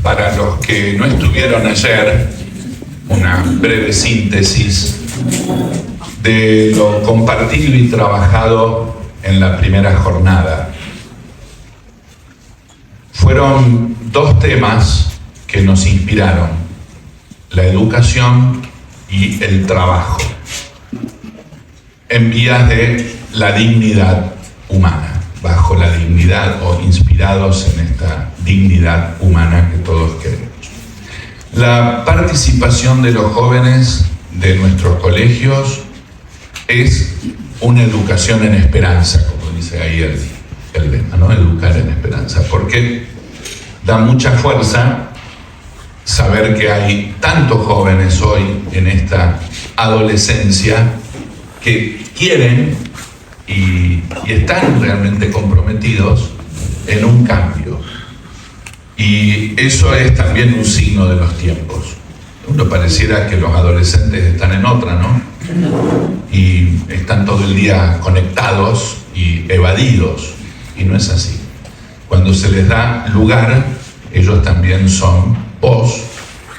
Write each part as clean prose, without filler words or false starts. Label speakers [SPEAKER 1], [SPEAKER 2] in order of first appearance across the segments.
[SPEAKER 1] Para los que no estuvieron ayer, una breve síntesis de lo compartido y trabajado en la primera jornada. Fueron dos temas que nos inspiraron: la educación y el trabajo, en vías de la dignidad humana, bajo la dignidad o inspirados en esta dignidad humana que todos queremos. La participación de los jóvenes de nuestros colegios es una educación en esperanza, como dice ahí el lema, ¿no? Educar en esperanza, porque da mucha fuerza saber que hay tantos jóvenes hoy en esta adolescencia que quieren y están realmente comprometidos en un cambio. Y eso es también un signo de los tiempos. Uno pareciera que los adolescentes están en otra, ¿no? Y están todo el día conectados y evadidos, y no es así. Cuando se les da lugar, ellos también son voz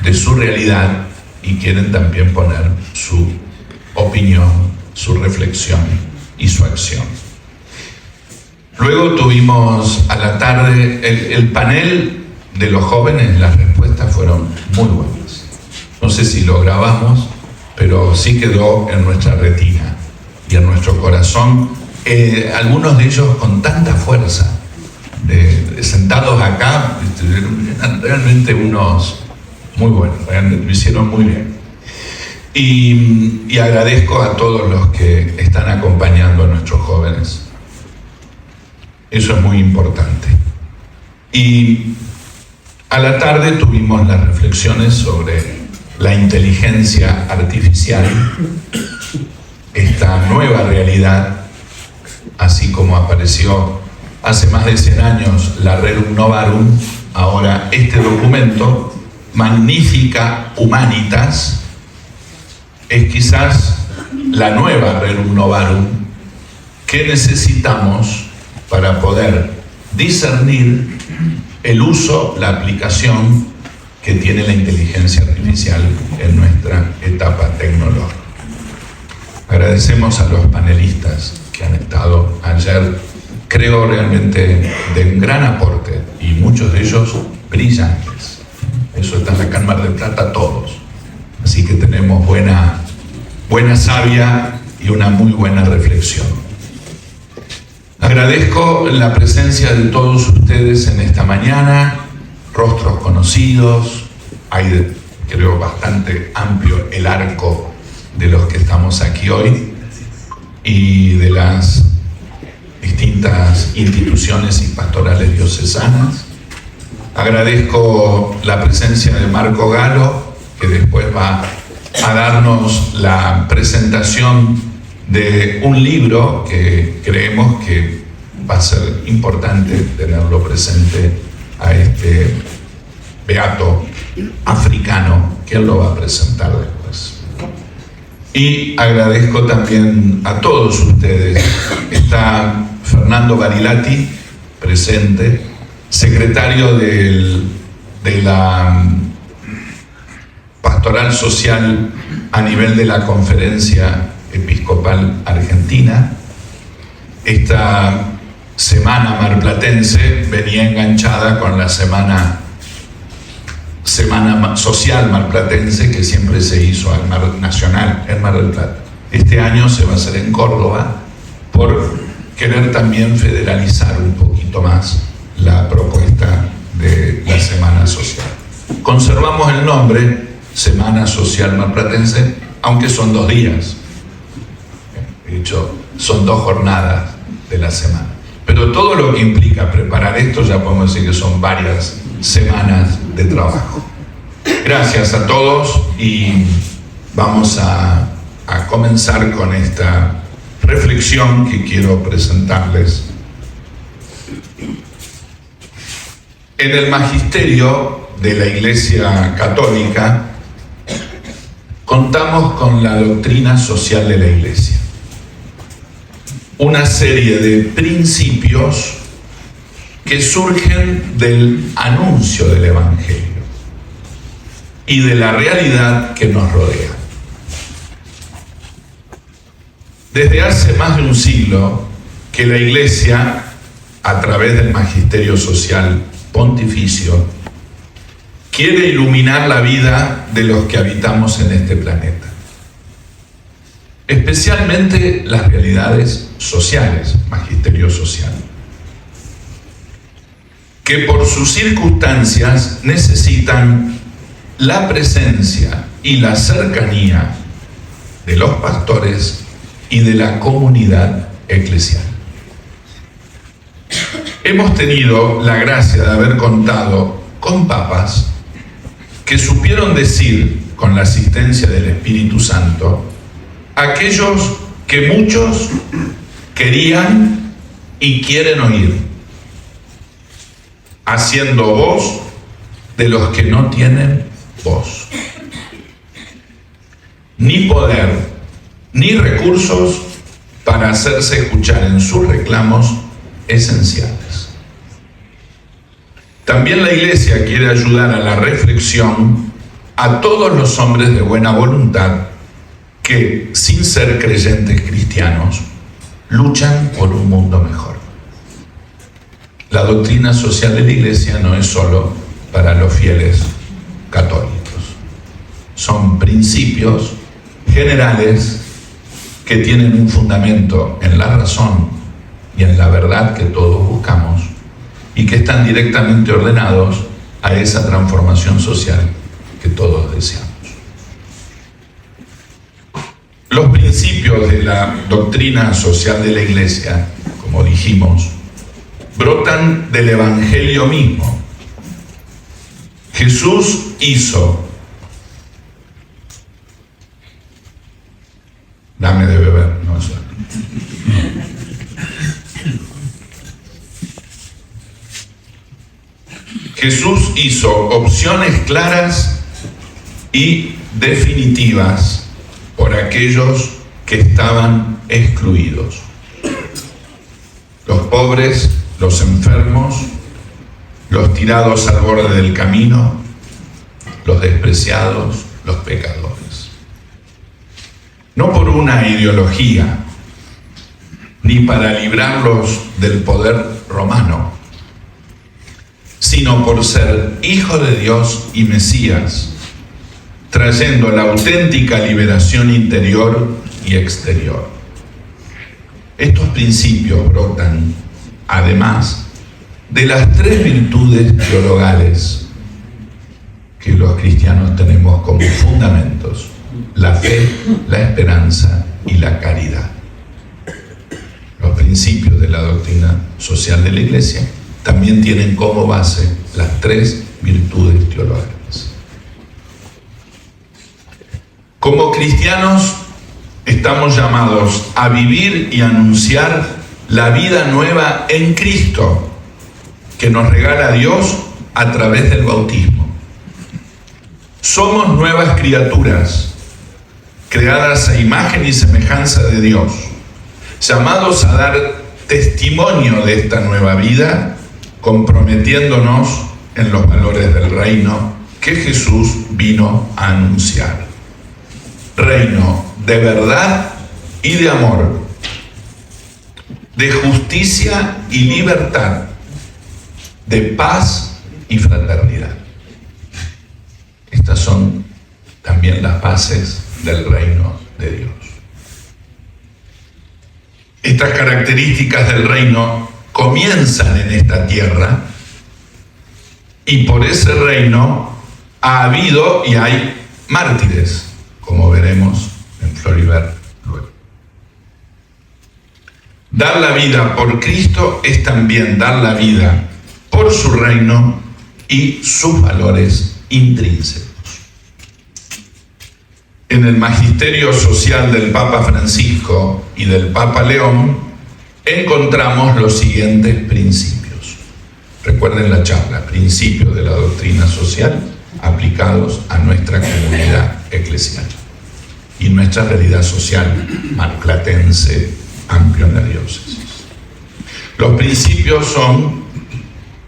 [SPEAKER 1] de su realidad y quieren también poner su opinión, su reflexión y su acción. Luego tuvimos a la tarde el panel de los jóvenes. Las respuestas fueron muy buenas. No sé si lo grabamos, pero sí quedó en nuestra retina y en nuestro corazón. Algunos de ellos con tanta fuerza, sentados acá, eran realmente unos muy buenos, lo hicieron muy bien. Y agradezco a todos los que están acompañando a nuestros jóvenes. Eso es muy importante. Y a la tarde tuvimos las reflexiones sobre la inteligencia artificial, esta nueva realidad, así como apareció hace más de 100 años la Rerum Novarum, ahora este documento, Magnifica Humanitas, es quizás la nueva Rerum Novarum que necesitamos para poder discernir el uso, la aplicación que tiene la inteligencia artificial en nuestra etapa tecnológica. Agradecemos a los panelistas que han estado ayer, creo realmente de un gran aporte, y muchos de ellos brillantes. Eso está acá en Mar del Plata todos. Así que tenemos buena savia y una muy buena reflexión. Agradezco la presencia de todos ustedes en esta mañana, rostros conocidos, hay, creo, bastante amplio el arco de los que estamos aquí hoy y de las distintas instituciones y pastorales diocesanas. Agradezco la presencia de Marco Galo, que después va a darnos la presentación de un libro que creemos que va a ser importante tenerlo presente a este beato africano, que él lo va a presentar después. Y agradezco también a todos ustedes. Está Fernando Barilati, presente, secretario de la Pastoral Social a nivel de la Conferencia Episcopal Argentina. Esta semana marplatense venía enganchada con la Semana Social Marplatense, que siempre se hizo nacional en Mar del Plata. Este año se va a hacer en Córdoba, por querer también federalizar un poquito más la propuesta de la Semana Social. Conservamos el nombre Semana Social Marplatense, aunque son 2 días. De hecho, son 2 jornadas de la semana. Pero todo lo que implica preparar esto, ya podemos decir que son varias semanas de trabajo. Gracias a todos y vamos a comenzar con esta reflexión que quiero presentarles. En el magisterio de la Iglesia Católica contamos con la doctrina social de la Iglesia, una serie de principios que surgen del anuncio del Evangelio. y de la realidad que nos rodea. Desde hace más de un siglo que la Iglesia, a través del magisterio social pontificio, quiere iluminar la vida de los que habitamos en este planeta, especialmente las realidades sociales, magisterio social, que por sus circunstancias necesitan la presencia y la cercanía de los pastores y de la comunidad eclesial. Hemos tenido la gracia de haber contado con papas que supieron decir, con la asistencia del Espíritu Santo, aquellos que muchos querían y quieren oír, haciendo voz de los que no tienen voz. Ni poder, ni recursos para hacerse escuchar en sus reclamos esenciales. También la Iglesia quiere ayudar a la reflexión a todos los hombres de buena voluntad que, sin ser creyentes cristianos, luchan por un mundo mejor. La doctrina social de la Iglesia no es solo para los fieles católicos. Son principios generales que tienen un fundamento en la razón y en la verdad que todos buscamos y que están directamente ordenados a esa transformación social que todos deseamos. Los principios de la doctrina social de la Iglesia, como dijimos, brotan del Evangelio mismo. Jesús hizo. Dame de beber, no eso. Jesús hizo opciones claras y definitivas por aquellos que estaban excluidos. Los pobres, los enfermos, los tirados al borde del camino, los despreciados, los pecadores. No por una ideología, ni para librarlos del poder romano, sino por ser Hijo de Dios y Mesías, trayendo la auténtica liberación interior y exterior. Estos principios brotan, además, de las tres virtudes teologales que los cristianos tenemos como fundamentos: la fe, la esperanza y la caridad. Los principios de la doctrina social de la Iglesia también tienen como base las tres virtudes teologales. Como cristianos estamos llamados a vivir y anunciar la vida nueva en Cristo que nos regala Dios a través del bautismo. Somos nuevas criaturas, creadas a imagen y semejanza de Dios, llamados a dar testimonio de esta nueva vida, comprometiéndonos en los valores del reino que Jesús vino a anunciar. Reino de verdad y de amor, de justicia y libertad, de paz y fraternidad. Estas son también las bases del reino de Dios. Estas características del reino comienzan en esta tierra y por ese reino ha habido y hay mártires, como veremos en Floribert luego. Dar la vida por Cristo es también dar la vida por su reino y sus valores intrínsecos. En el magisterio social del Papa Francisco y del Papa León encontramos los siguientes principios. Recuerden la charla, principios de la doctrina social aplicados a nuestra comunidad eclesial y nuestra realidad social marplatense, amplio en la diócesis. Los principios son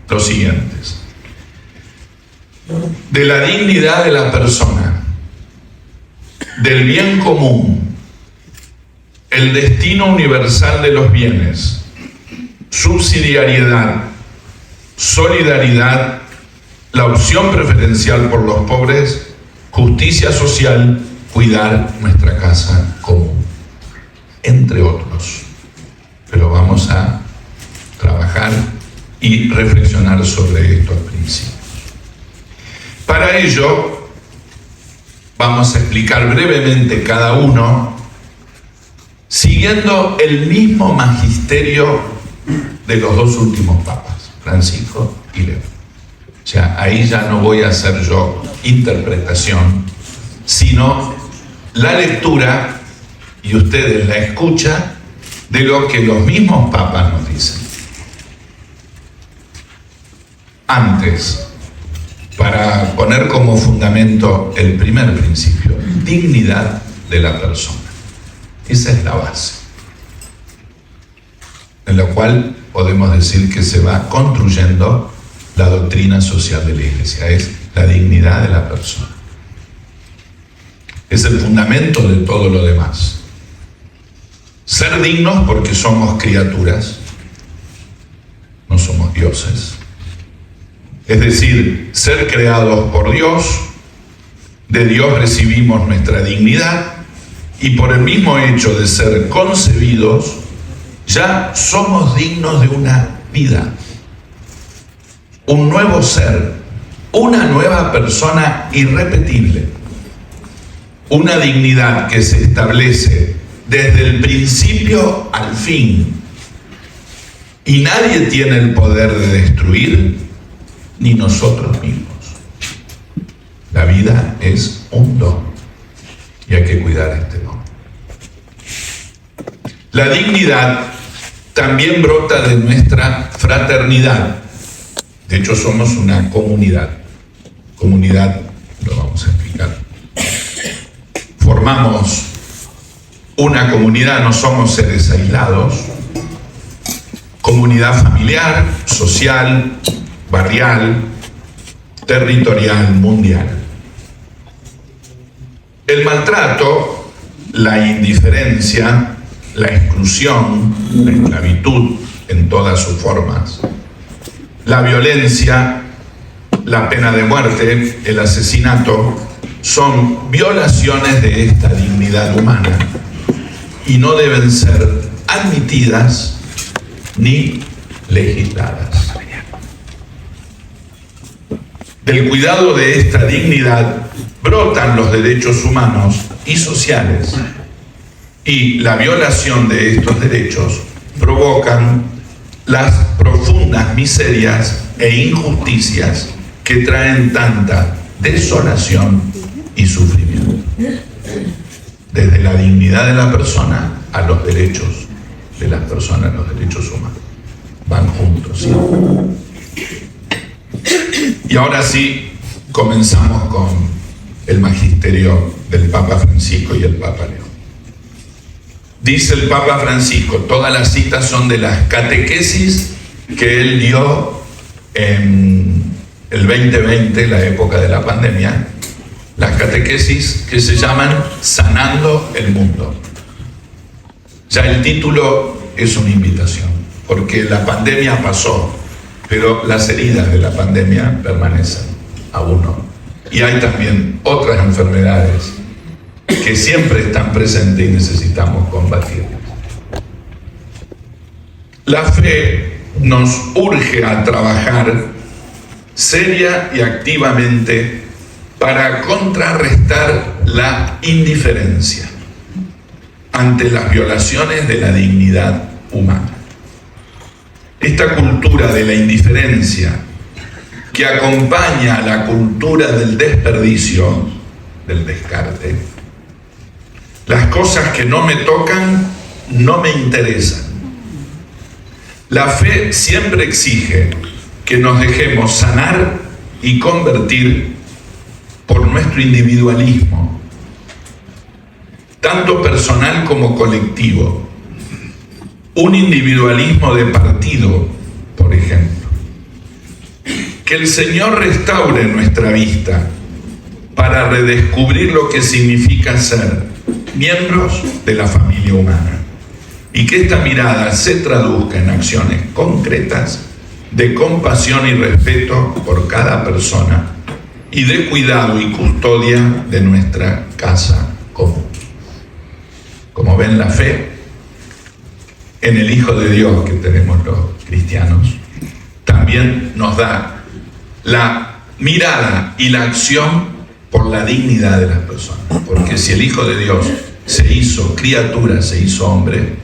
[SPEAKER 1] los siguientes. de la dignidad de la persona, del bien común, el destino universal de los bienes, subsidiariedad, solidaridad, la opción preferencial por los pobres, justicia social, cuidar nuestra casa común, entre otros. Pero vamos a trabajar y reflexionar sobre estos principios. Para ello, vamos a explicar brevemente cada uno, siguiendo el mismo magisterio de los dos últimos papas, Francisco y León. O sea, ahí ya no voy a hacer yo interpretación, sino la lectura, y ustedes la escuchan, de lo que los mismos papas nos dicen. Antes, para poner como fundamento el primer principio, dignidad de la persona. Esa es la base, en la cual podemos decir que se va construyendo la doctrina social de la Iglesia, es la dignidad de la persona. Es el fundamento de todo lo demás. Ser dignos porque somos criaturas, no somos dioses. Es decir, ser creados por Dios, de Dios recibimos nuestra dignidad y por el mismo hecho de ser concebidos, ya somos dignos de una vida, un nuevo ser, una nueva persona irrepetible, una dignidad que se establece desde el principio al fin y nadie tiene el poder de destruir, ni nosotros mismos. La vida es un don y hay que cuidar este don. La dignidad también brota de nuestra fraternidad. De hecho, somos una comunidad. Comunidad, lo vamos a explicar. Formamos una comunidad, no somos seres aislados. Comunidad familiar, social, barrial, territorial, mundial. El maltrato, la indiferencia, la exclusión, la esclavitud en todas sus formas, la violencia, la pena de muerte, el asesinato, son violaciones de esta dignidad humana y no deben ser admitidas ni legisladas. Del cuidado de esta dignidad brotan los derechos humanos y sociales, y la violación de estos derechos provocan las profundas miserias e injusticias que traen tanta desolación y sufrimiento. Desde la dignidad de la persona a los derechos de las personas, los derechos humanos, van juntos, ¿sí? Y ahora sí, comenzamos con el magisterio del Papa Francisco y el Papa León. Dice el Papa Francisco, todas las citas son de las catequesis que él dio en el 2020, la época de la pandemia, las catequesis que se llaman Sanando el Mundo. Ya el título es una invitación, porque la pandemia pasó, pero las heridas de la pandemia permanecen aún no. Y hay también otras enfermedades que siempre están presentes y necesitamos combatirlas. La fe nos urge a trabajar seria y activamente para contrarrestar la indiferencia ante las violaciones de la dignidad humana. Esta cultura de la indiferencia que acompaña a la cultura del desperdicio, del descarte, las cosas que no me tocan no me interesan. La fe siempre exige que nos dejemos sanar y convertir por nuestro individualismo, tanto personal como colectivo. Un individualismo de partido, por ejemplo, Que el Señor restaure nuestra vista para redescubrir lo que significa ser miembros de la familia humana y que esta mirada se traduzca en acciones concretas de compasión y respeto por cada persona y de cuidado y custodia de nuestra casa común. Como ven, la fe en el Hijo de Dios que tenemos los cristianos también nos da la mirada y la acción por la dignidad de las personas. Porque si el Hijo de Dios se hizo criatura, se hizo hombre,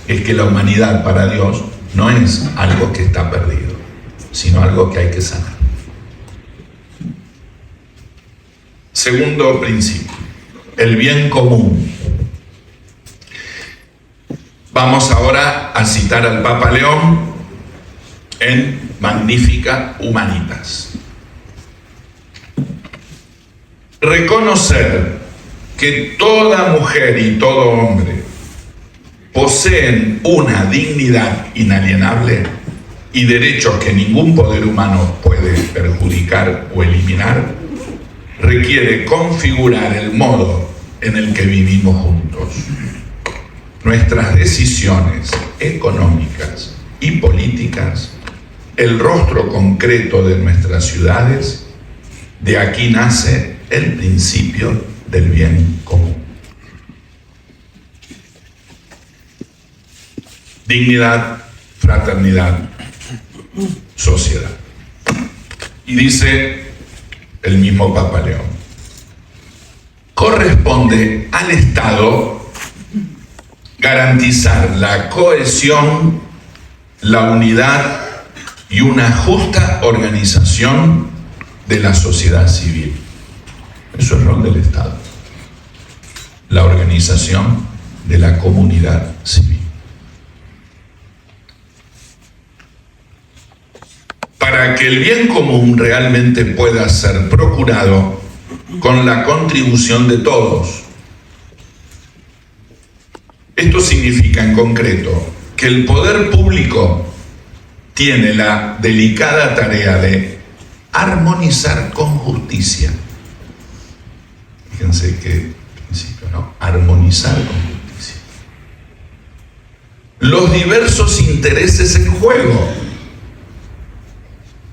[SPEAKER 1] es que la humanidad para Dios no es algo que está perdido, sino algo que hay que sanar. Segundo principio, el bien común. Vamos ahora a citar al Papa León en Magnificat Humanitas. Reconocer que toda mujer y todo hombre poseen una dignidad inalienable y derechos que ningún poder humano puede perjudicar o eliminar, requiere configurar el modo en el que vivimos juntos. Nuestras decisiones económicas y políticas, el rostro concreto de nuestras ciudades, de aquí nace el principio del bien común. Dignidad, fraternidad, sociedad. Y dice el mismo Papa León, corresponde al Estado garantizar la cohesión, la unidad y una justa organización de la sociedad civil. Eso es el rol del Estado, la organización de la comunidad civil. Para que el bien común realmente pueda ser procurado con la contribución de todos. Esto significa en concreto que el poder público tiene la delicada tarea de armonizar con justicia. Fíjense qué principio, ¿no? Armonizar con justicia los diversos intereses en juego,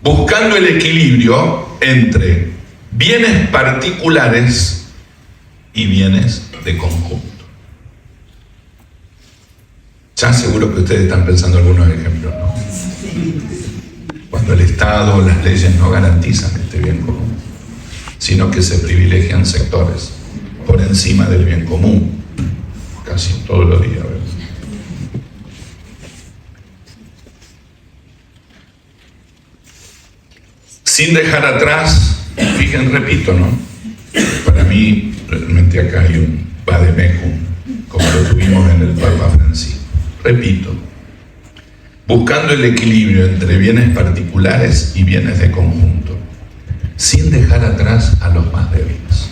[SPEAKER 1] buscando el equilibrio entre bienes particulares y bienes de conjunto. Ya seguro que ustedes están pensando algunos ejemplos, ¿no? Cuando el Estado o las leyes no garantizan este bien común, sino que se privilegian sectores por encima del bien común, casi todos los días, ¿verdad? Sin dejar atrás, fíjense, repito, ¿no? Para mí, realmente acá hay un vademecum, como lo tuvimos en el Papa Francisco. Repito, buscando el equilibrio entre bienes particulares y bienes de conjunto, sin dejar atrás a los más débiles.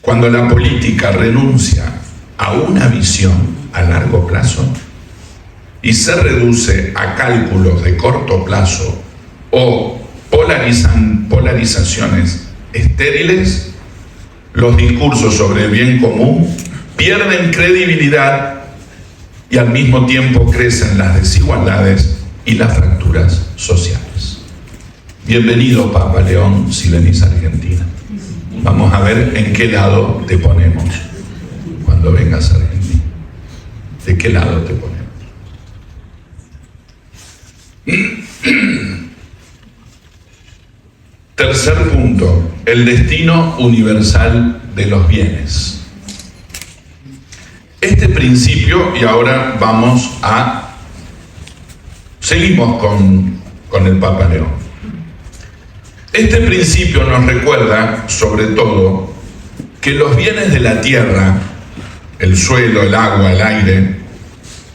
[SPEAKER 1] Cuando la política renuncia a una visión a largo plazo y se reduce a cálculos de corto plazo o polarizaciones estériles, los discursos sobre el bien común pierden credibilidad y al mismo tiempo crecen las desigualdades y las fracturas sociales. Bienvenido, Papa León, si venís a Argentina. Vamos a ver en qué lado te ponemos cuando vengas a Argentina. ¿De qué lado te ponemos? Tercer punto, el destino universal de los bienes. Este principio, y ahora seguimos con el Papa León. Este principio nos recuerda, sobre todo, que los bienes de la tierra, el suelo, el agua, el aire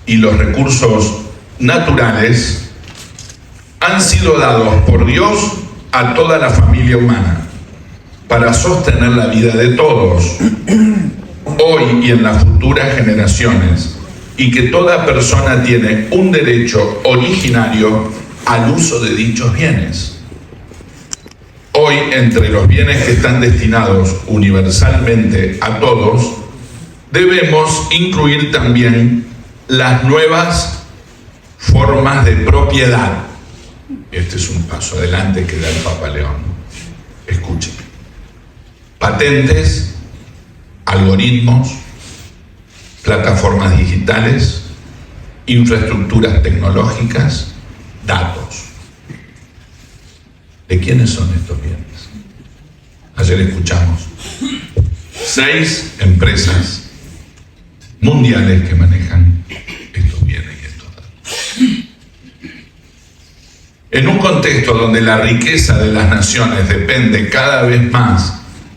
[SPEAKER 1] y los recursos naturales han sido dados por Dios a toda la familia humana para sostener la vida de todos, hoy y en las futuras generaciones, y que toda persona tiene un derecho originario al uso de dichos bienes. Hoy, entre los bienes que están destinados universalmente a todos, debemos incluir también las nuevas formas de propiedad. Este es un paso adelante que da el Papa León. Escuchen. Patentes, algoritmos, plataformas digitales, infraestructuras tecnológicas, datos. ¿De quiénes son estos bienes? Ayer escuchamos 6 empresas mundiales que manejan estos bienes y estos datos. En un contexto donde la riqueza de las naciones depende cada vez más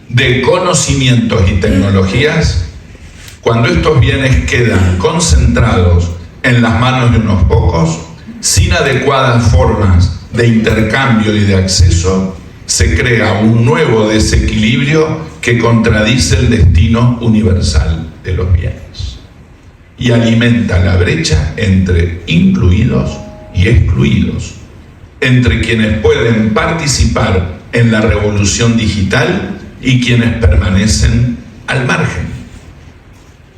[SPEAKER 1] de conocimientos y tecnologías, cuando estos bienes quedan concentrados en las manos de unos pocos, sin adecuadas formas de intercambio y de acceso, se crea un nuevo desequilibrio que contradice el destino universal de los bienes y alimenta la brecha entre incluidos y excluidos, entre quienes pueden participar en la revolución digital y quienes permanecen al margen.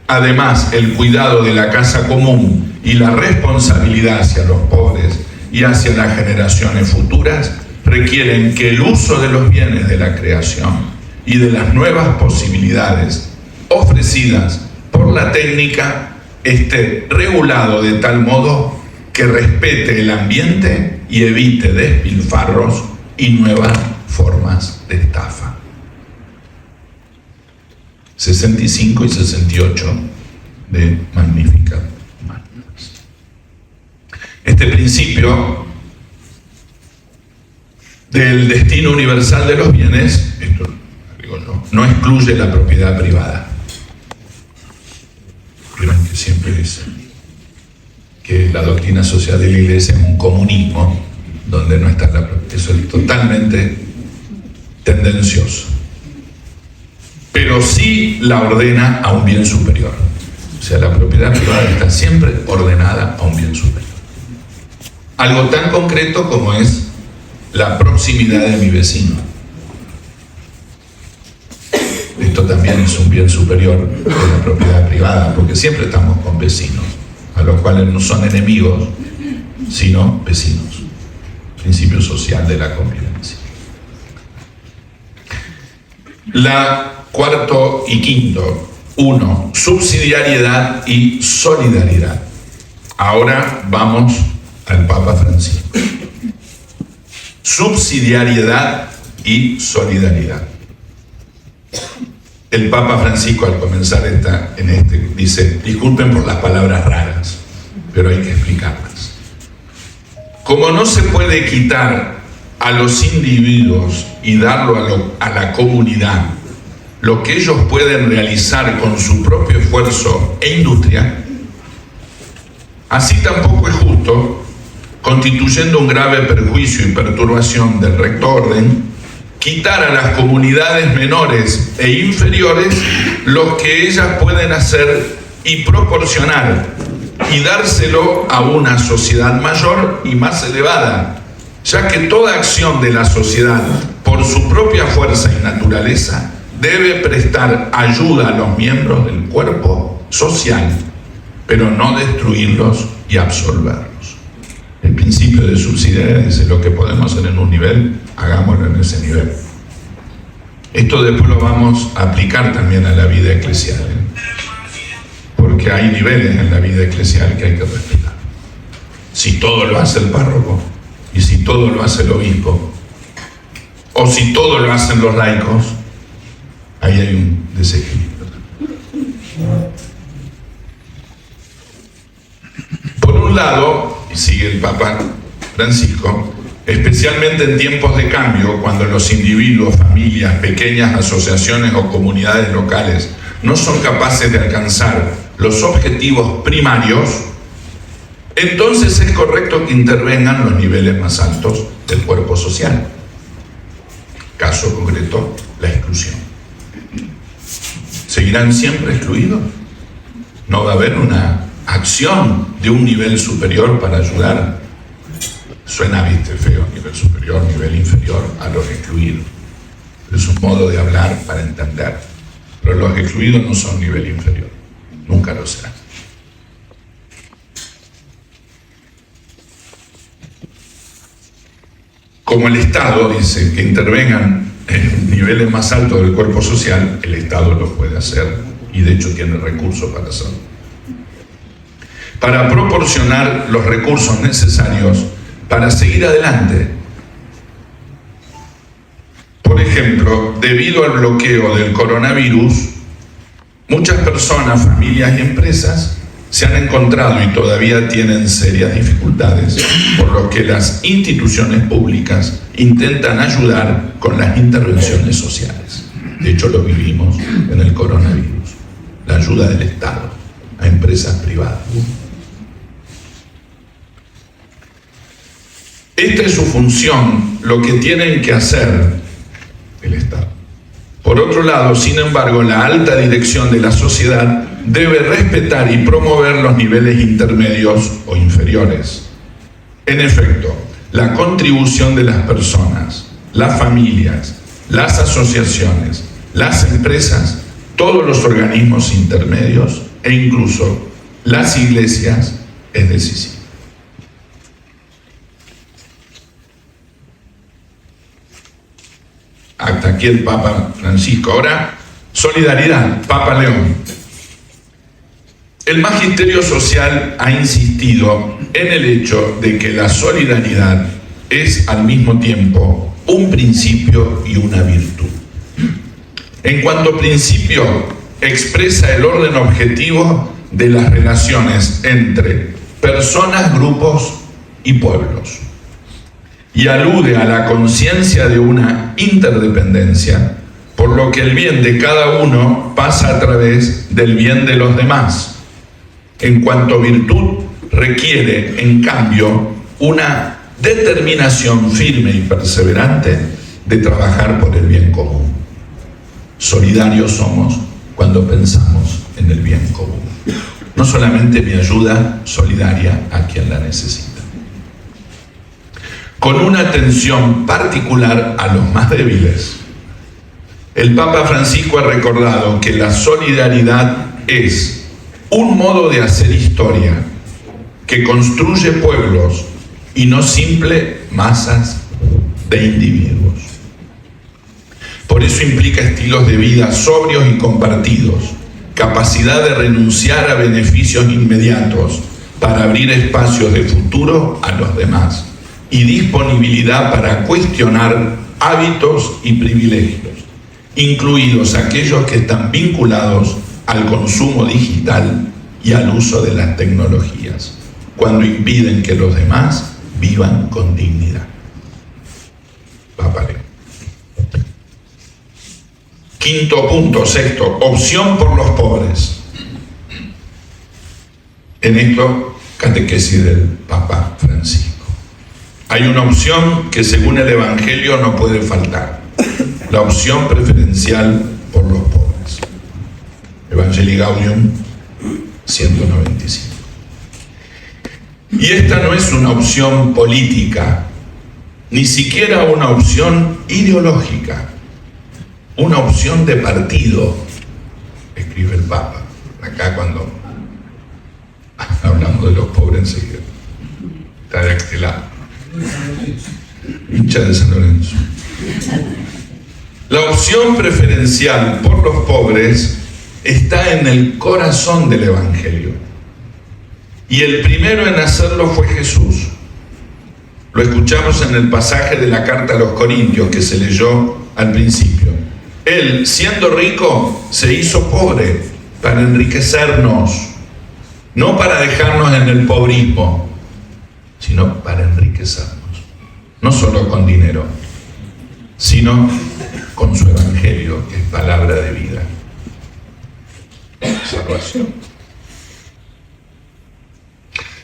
[SPEAKER 1] Además, el cuidado de la casa común y la responsabilidad hacia los pobres y hacia las generaciones futuras requieren que el uso de los bienes de la creación y de las nuevas posibilidades ofrecidas por la técnica esté regulado de tal modo que respete el ambiente y evite despilfarros y nuevas formas de estafa. 65 y 68 de Magnificat Humanitas. Este principio del destino universal de los bienes, esto digo yo, no excluye la propiedad privada. Recuerden que siempre dicen que la doctrina social de la Iglesia es un comunismo donde no está la propiedad. Eso es totalmente tendencioso. Pero sí la ordena a un bien superior. O sea, la propiedad privada está siempre ordenada a un bien superior. Algo tan concreto como es la proximidad de mi vecino. Esto también es un bien superior de la propiedad privada, porque siempre estamos con vecinos, a los cuales no son enemigos, sino vecinos. Principio social de la convivencia. Cuarto y quinto. 1. Subsidiariedad y solidaridad. Ahora vamos al Papa Francisco. Subsidiariedad y solidaridad. El Papa Francisco, al comenzar dice: disculpen por las palabras raras, pero hay que explicarlas. Como no se puede quitar a los individuos y darlo a la comunidad lo que ellos pueden realizar con su propio esfuerzo e industria, así tampoco es justo, constituyendo un grave perjuicio y perturbación del recto orden, quitar a las comunidades menores e inferiores lo que ellas pueden hacer y proporcionar, y dárselo a una sociedad mayor y más elevada, ya que toda acción de la sociedad, por su propia fuerza y naturaleza, debe prestar ayuda a los miembros del cuerpo social, pero no destruirlos y absorberlos. El principio de subsidiariedad dice: lo que podemos hacer en un nivel, hagámoslo en ese nivel. Esto después lo vamos a aplicar también a la vida eclesial, porque hay niveles en la vida eclesial que hay que respetar. Si todo lo hace el párroco, y si todo lo hace el obispo, o si todo lo hacen los laicos, ahí hay un desequilibrio. Por un lado, y sigue el Papa Francisco, especialmente en tiempos de cambio, cuando los individuos, familias, pequeñas asociaciones o comunidades locales no son capaces de alcanzar los objetivos primarios, entonces es correcto que intervengan los niveles más altos del cuerpo social. Caso concreto, la exclusión. ¿Seguirán siempre excluidos? ¿No va a haber una acción de un nivel superior para ayudar Suena, viste, feo, nivel superior, nivel inferior, a los excluidos. Es un modo de hablar para entender. Pero los excluidos no son nivel inferior, nunca lo serán. Como el Estado dice que intervengan en niveles más altos del cuerpo social, el Estado lo puede hacer y de hecho tiene recursos para hacerlo. Para proporcionar los recursos necesarios para seguir adelante. Por ejemplo, debido al bloqueo del coronavirus, muchas personas, familias y empresas se han encontrado y todavía tienen serias dificultades, por lo que las instituciones públicas intentan ayudar con las intervenciones sociales. De hecho, lo vivimos en el coronavirus, la ayuda del Estado a empresas privadas. Esta es su función, lo que tienen que hacer el Estado. Por otro lado, sin embargo, la alta dirección de la sociedad debe respetar y promover los niveles intermedios o inferiores. En efecto, la contribución de las personas, las familias, las asociaciones, las empresas, todos los organismos intermedios e incluso las iglesias es decisiva. Hasta aquí el Papa Francisco. Ahora, solidaridad, Papa León. El magisterio social ha insistido en el hecho de que la solidaridad es al mismo tiempo un principio y una virtud. En cuanto a principio, expresa el orden objetivo de las relaciones entre personas, grupos y pueblos, y alude a la conciencia de una interdependencia, por lo que el bien de cada uno pasa a través del bien de los demás. En cuanto a virtud, requiere, en cambio, una determinación firme y perseverante de trabajar por el bien común. Solidarios somos cuando pensamos en el bien común. No solamente mi ayuda solidaria a quien la necesita. Con una atención particular a los más débiles. El Papa Francisco ha recordado que la solidaridad es un modo de hacer historia que construye pueblos y no simple masas de individuos. Por eso implica estilos de vida sobrios y compartidos, capacidad de renunciar a beneficios inmediatos para abrir espacios de futuro a los demás y disponibilidad para cuestionar hábitos y privilegios, incluidos aquellos que están vinculados al consumo digital y al uso de las tecnologías, cuando impiden que los demás vivan con dignidad. Papa León. Quinto punto, sexto, opción por los pobres. En esto, catequesis del Papa Francisco. Hay una opción que según el Evangelio no puede faltar, la opción preferencial por los pobres. Evangelii Gaudium 195. Y esta no es una opción política, ni siquiera una opción ideológica, una opción de partido, escribe el Papa. Acá cuando hablamos de los pobres enseguida, está de aquel lado. Hincha de San Lorenzo. La opción preferencial por los pobres está en el corazón del Evangelio. Y el primero en hacerlo fue Jesús. Lo escuchamos en el pasaje de la carta a los Corintios que se leyó al principio. Él, siendo rico, se hizo pobre para enriquecernos, no para dejarnos en el pobrismo, sino para enriquecernos. No solo con dinero, sino con su Evangelio, que es palabra de vida. Salvación.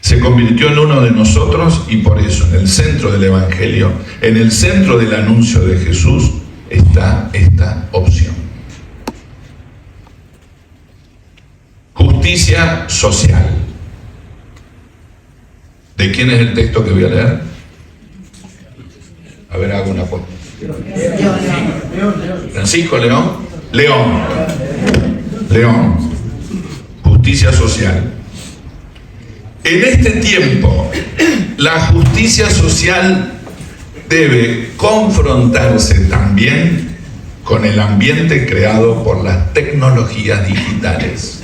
[SPEAKER 1] Se convirtió en uno de nosotros y por eso en el centro del Evangelio, en el centro del anuncio de Jesús, está esta opción. Justicia social. ¿De quién es el texto que voy a leer? A ver, hago una foto. Francisco León. León. Justicia social. En este tiempo, la justicia social debe confrontarse también con el ambiente creado por las tecnologías digitales.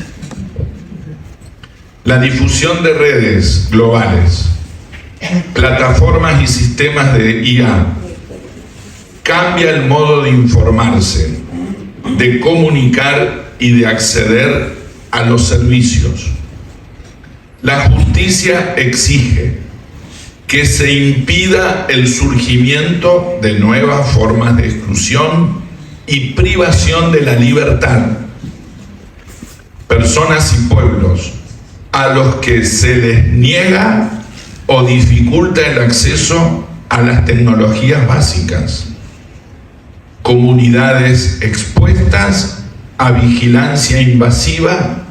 [SPEAKER 1] La difusión de redes globales, plataformas y sistemas de IA cambia el modo de informarse, de comunicar y de acceder a los servicios. La justicia exige que se impida el surgimiento de nuevas formas de exclusión y privación de la libertad. Personas y pueblos a los que se les niega o dificulta el acceso a las tecnologías básicas. Comunidades expuestas a vigilancia invasiva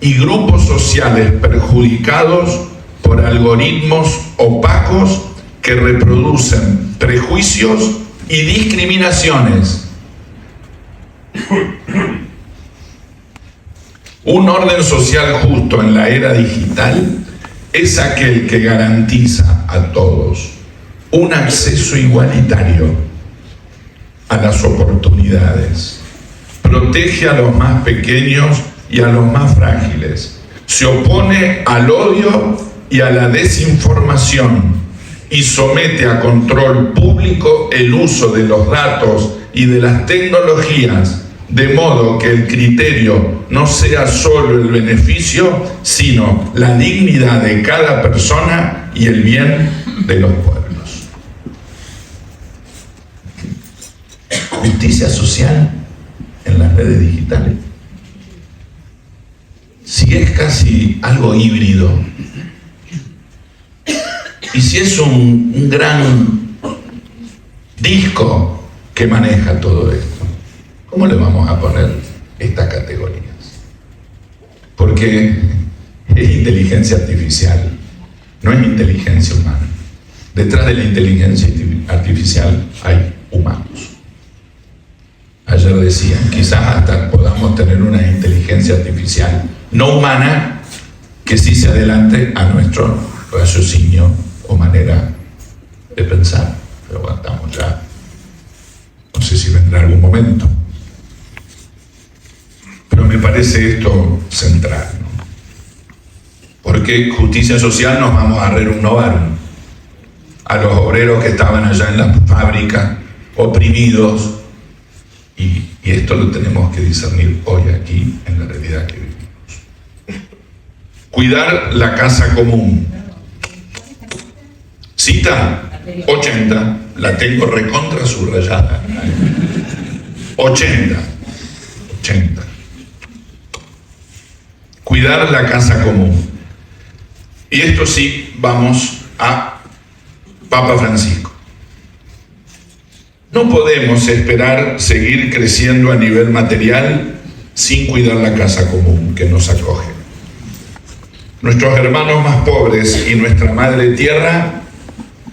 [SPEAKER 1] y grupos sociales perjudicados por algoritmos opacos que reproducen prejuicios y discriminaciones. Un orden social justo en la era digital es aquel que garantiza a todos un acceso igualitario a las oportunidades, protege a los más pequeños y a los más frágiles, se opone al odio y a la desinformación y somete a control público el uso de los datos y de las tecnologías, de modo que el criterio no sea solo el beneficio, sino la dignidad de cada persona y el bien de los pueblos. Justicia social en las redes digitales. Si es casi algo híbrido, y si es un gran disco que maneja todo esto, ¿cómo le vamos a poner estas categorías? Porque es inteligencia artificial, no es inteligencia humana. Detrás de la inteligencia artificial hay humanos. Ayer decían, quizás hasta podamos tener una inteligencia artificial no humana que sí se adelante a nuestro raciocinio o manera de pensar. Pero bueno, estamos ya, no sé si vendrá algún momento. Pero me parece esto central, ¿no? Porque justicia social nos vamos a renovar a los obreros que estaban allá en la fábrica, oprimidos, y esto lo tenemos que discernir hoy aquí en la realidad que vivimos. Cuidar la casa común. Cita 80, la tengo recontra subrayada. 80. Cuidar la casa común. Y esto sí, vamos a Papa Francisco. No podemos esperar seguir creciendo a nivel material sin cuidar la casa común que nos acoge. Nuestros hermanos más pobres y nuestra madre tierra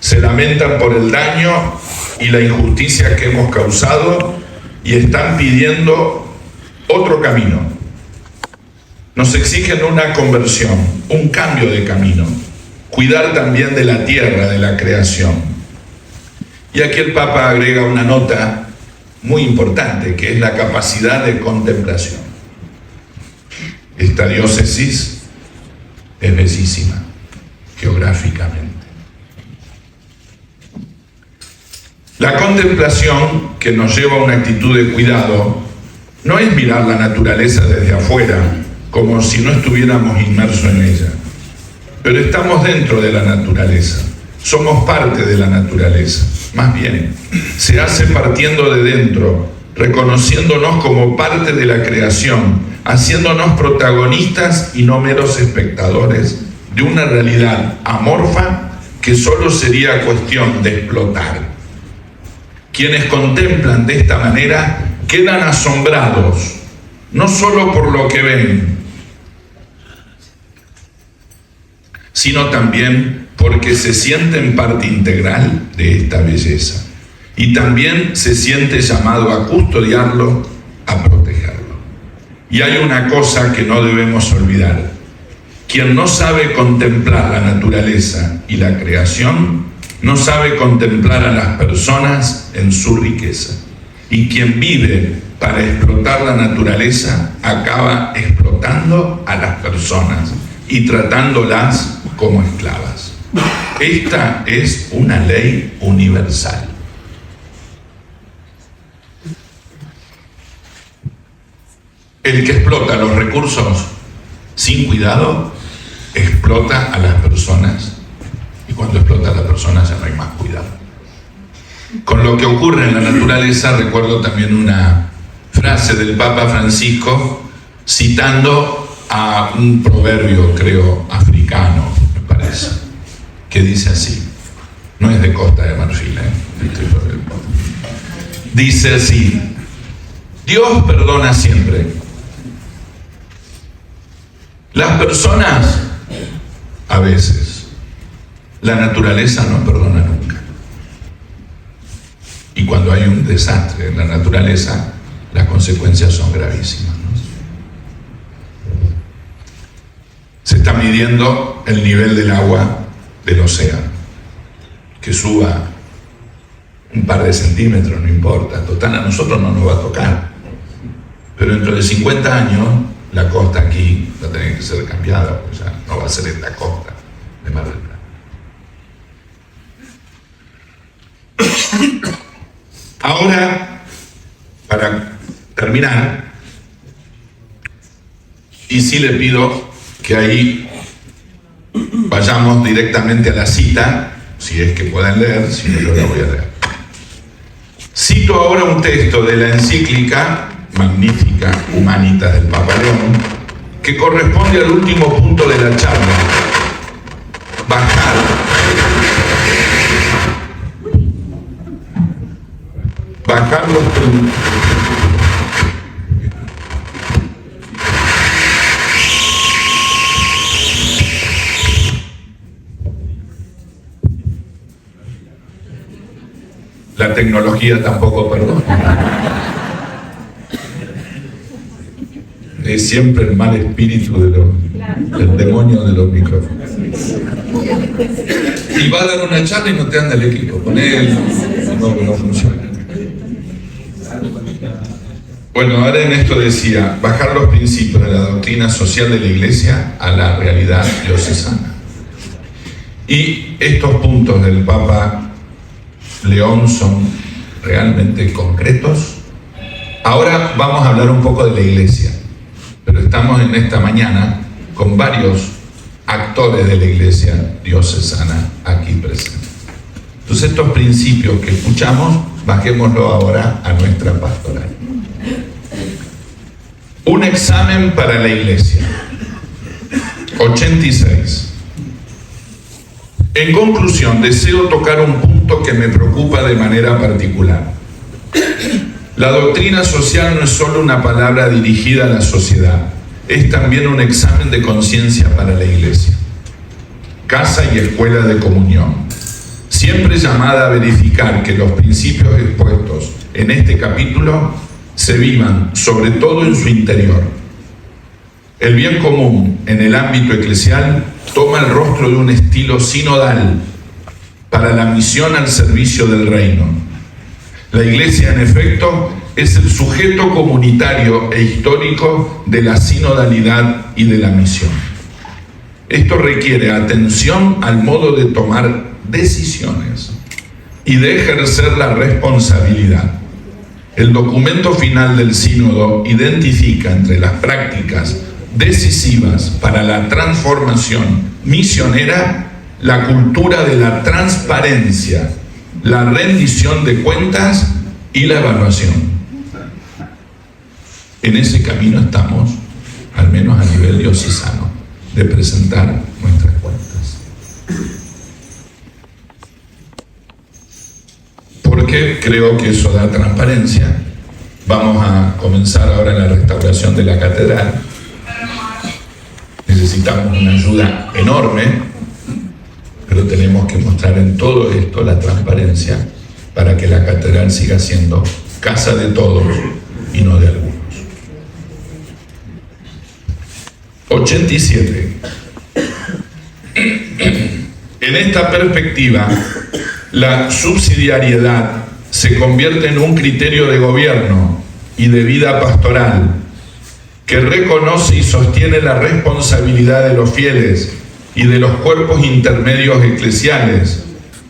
[SPEAKER 1] se lamentan por el daño y la injusticia que hemos causado y están pidiendo otro camino. Nos exigen una conversión, un cambio de camino, cuidar también de la tierra, de la creación. Y aquí el Papa agrega una nota muy importante, que es la capacidad de contemplación. Esta diócesis es bellísima, geográficamente. La contemplación, que nos lleva a una actitud de cuidado, no es mirar la naturaleza desde afuera, como si no estuviéramos inmersos en ella. Pero estamos dentro de la naturaleza, somos parte de la naturaleza. Más bien, se hace partiendo de dentro, reconociéndonos como parte de la creación, haciéndonos protagonistas y no meros espectadores de una realidad amorfa que solo sería cuestión de explotar. Quienes contemplan de esta manera quedan asombrados, no solo por lo que ven, sino también porque se sienten parte integral de esta belleza. y también se siente llamado a custodiarlo, a protegerlo. Y hay una cosa que no debemos olvidar: quien no sabe contemplar la naturaleza y la creación, no sabe contemplar a las personas en su riqueza. Y quien vive para explotar la naturaleza acaba explotando a las personas y tratándolas como esclavas. Esta es una ley universal. El que explota los recursos sin cuidado, explota a las personas. Y cuando explota a las personas ya no hay más cuidado. Con lo que ocurre en la naturaleza, recuerdo también una frase del Papa Francisco citando a un proverbio, creo, africano, me parece, que dice así, no es de Costa de Marfil, dice así: Dios perdona siempre. Las personas, a veces, la naturaleza no perdona nunca. Y cuando hay un desastre en la naturaleza, las consecuencias son gravísimas, ¿no? Se está midiendo el nivel del agua del océano. Que suba un par de centímetros, no importa. Total, a nosotros no nos va a tocar. Pero dentro de 50 años, la costa aquí va a tener que ser cambiada, porque ya no va a ser esta costa de Mar del Plata. Ahora, para terminar, y sí le pido que ahí vayamos directamente a la cita, si es que pueden leer, si no yo la voy a leer. Cito ahora un texto de la encíclica magnífica Humanitas del Papa León, que corresponde al último punto de la charla: bajar los la tecnología tampoco perdona. Es siempre el mal espíritu del demonio de los micrófonos. Y va a dar una charla y no te anda el equipo. No funciona. Bueno, ahora en esto decía: bajar los principios de la doctrina social de la Iglesia a la realidad diocesana. Y estos puntos del Papa León son realmente concretos. Ahora vamos a hablar un poco de la Iglesia, pero estamos en esta mañana con varios actores de la Iglesia diocesana aquí presentes. Entonces, estos principios que escuchamos, bajémoslo ahora a nuestra pastoral. Un examen para la Iglesia. 86. En conclusión, deseo tocar un punto que me preocupa de manera particular. La doctrina social no es solo una palabra dirigida a la sociedad, es también un examen de conciencia para la Iglesia. Casa y escuela de comunión, siempre llamada a verificar que los principios expuestos en este capítulo se vivan sobre todo en su interior. El bien común en el ámbito eclesial toma el rostro de un estilo sinodal para la misión al servicio del reino. La Iglesia, en efecto, es el sujeto comunitario e histórico de la sinodalidad y de la misión. Esto requiere atención al modo de tomar decisiones y de ejercer la responsabilidad. El documento final del sínodo identifica entre las prácticas decisivas para la transformación misionera la cultura de la transparencia, la rendición de cuentas y la evaluación. En ese camino estamos, al menos a nivel diocesano, de presentar nuestras cuentas. Porque creo que eso da transparencia. Vamos a comenzar ahora la restauración de la catedral. Necesitamos una ayuda enorme, pero tenemos que mostrar en todo esto la transparencia para que la catedral siga siendo casa de todos y no de algunos. 87. En esta perspectiva, la subsidiariedad se convierte en un criterio de gobierno y de vida pastoral que reconoce y sostiene la responsabilidad de los fieles y de los cuerpos intermedios eclesiales,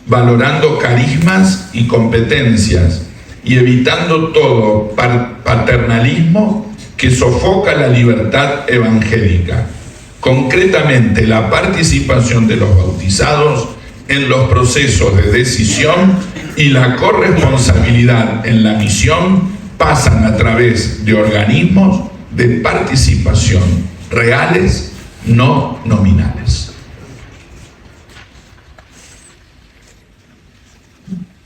[SPEAKER 1] valorando carismas y competencias y evitando todo paternalismo que sofoca la libertad evangélica, concretamente la participación de los bautizados en los procesos de decisión y la corresponsabilidad en la misión pasan a través de organismos de participación reales, no nominales.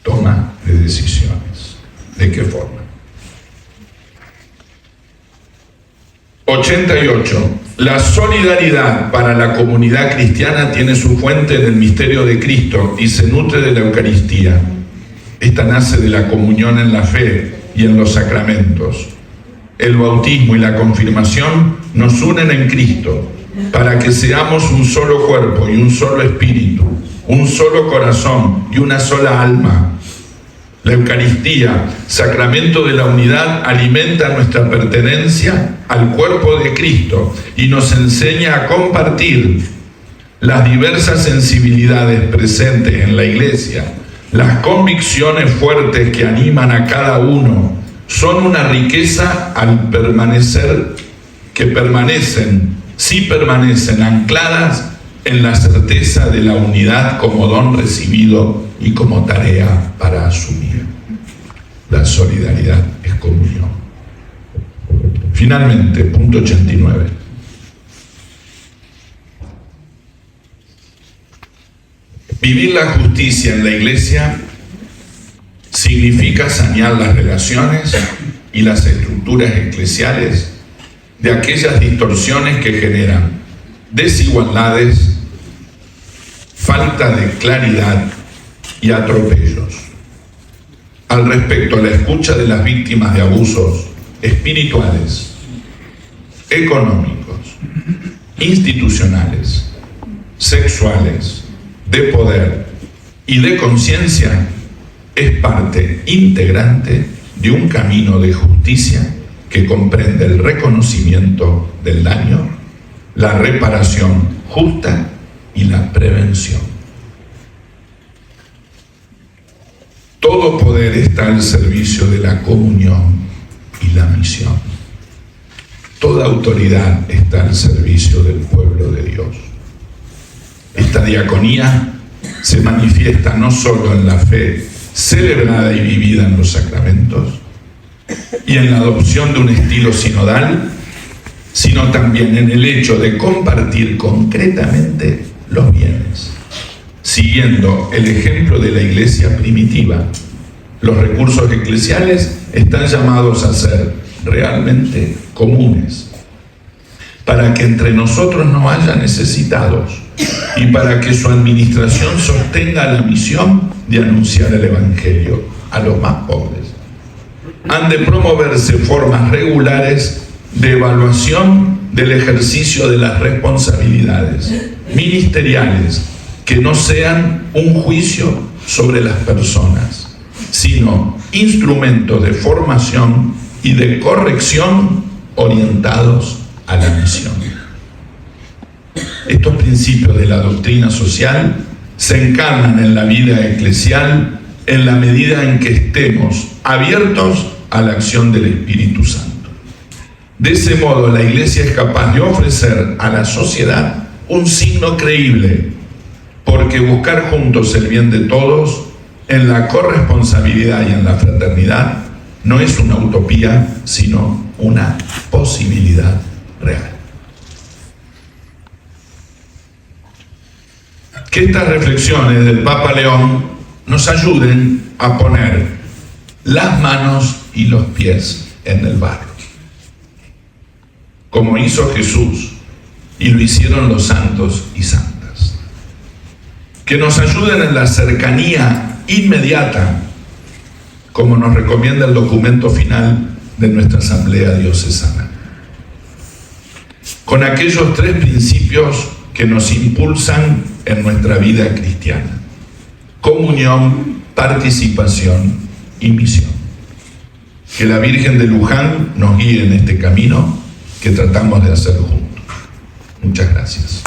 [SPEAKER 1] Toma de decisiones. ¿De qué forma? 88. La solidaridad para la comunidad cristiana tiene su fuente en el misterio de Cristo y se nutre de la Eucaristía. Esta nace de la comunión en la fe y en los sacramentos. El bautismo y la confirmación nos unen en Cristo para que seamos un solo cuerpo y un solo espíritu, un solo corazón y una sola alma. La Eucaristía, sacramento de la unidad, alimenta nuestra pertenencia al cuerpo de Cristo y nos enseña a compartir las diversas sensibilidades presentes en la Iglesia. Las convicciones fuertes que animan a cada uno son una riqueza al permanecer, que si permanecen ancladas en la certeza de la unidad como don recibido y como tarea para asumir. La solidaridad es comunión. Finalmente, punto 89. Vivir la justicia en la Iglesia significa sanear las relaciones y las estructuras eclesiales de aquellas distorsiones que generan desigualdades, falta de claridad y atropellos. Al respecto a la escucha de las víctimas de abusos espirituales, económicos, institucionales, sexuales, de poder y de conciencia, es parte integrante de un camino de justicia que comprende el reconocimiento del daño, la reparación justa y la prevención. Todo poder está al servicio de la comunión y la misión. Toda autoridad está al servicio del pueblo de Dios. Esta diaconía se manifiesta no solo en la fe celebrada y vivida en los sacramentos y en la adopción de un estilo sinodal, sino también en el hecho de compartir concretamente los bienes. Siguiendo el ejemplo de la Iglesia primitiva, los recursos eclesiales están llamados a ser realmente comunes, para que entre nosotros no haya necesitados y para que su administración sostenga la misión de anunciar el Evangelio a los más pobres. Han de promoverse formas regulares de evaluación del ejercicio de las responsabilidades ministeriales que no sean un juicio sobre las personas, sino instrumentos de formación y de corrección orientados a la misión. Estos principios de la doctrina social se encarnan en la vida eclesial en la medida en que estemos abiertos a la acción del Espíritu Santo. De ese modo, la Iglesia es capaz de ofrecer a la sociedad un signo creíble, porque buscar juntos el bien de todos en la corresponsabilidad y en la fraternidad no es una utopía, sino una posibilidad real. Que estas reflexiones del Papa León nos ayuden a poner las manos y los pies en el barro, como hizo Jesús y lo hicieron los santos y santas. Que nos ayuden en la cercanía inmediata como nos recomienda el documento final de nuestra Asamblea Diocesana. Con aquellos 3 principios que nos impulsan en nuestra vida cristiana: comunión, participación y misión. Que la Virgen de Luján nos guíe en este camino que tratamos de hacer juntos. Muchas gracias.